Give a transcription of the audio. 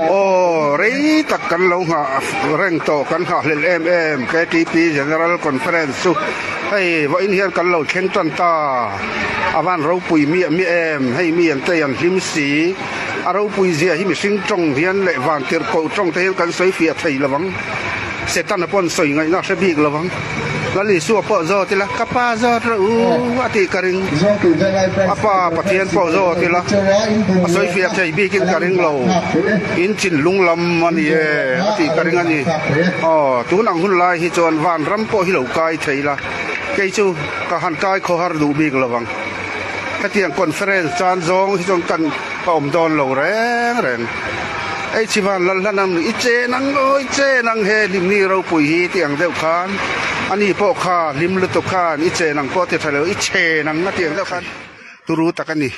โอ้รีตักกันลงหาเร่งโตกันหาเล่นKTP General Conference ให้ว่าอินเฮียนกันเราเข่งตันตาอาวันเราปุยมีให้มีอันเตียนหิมสีเราปุยเสียหิมสิงจงเฮียนเละวานเตียโกจงเทียนกันสวยเฟียไทยละวังเสตันปนสวยไงนักเสบีกละวังแล้วลิสัวปอซอติละกะปาซอรูอติกะริงอะปาปะเทียนปอซอติละสวยเฟียไทยบีกินกะริงเราอินจินลุงลำมันนี่อติกะริงอันนี้อ๋อตุนังหุ่นลายฮิจวนวานรำปอฮิเหลากายไทยละไกจูกะหันกายขอหาดูบีกละวังกะเตียงคอนเฟอเรนซ์จานซองฮิจวนกันปอมดอนเราแรงไอ้ชิวันละนังอิเจนังโอ้ยเจนังเฮลิมนี่เราปุยฮีเตียงเดียวคานอันนี้พ่อข้าลิมลุตุคานอิเจนังพ่อเตทะเลอิเจนังนะเตียงเดียวคานตุรู้ตะกันนี่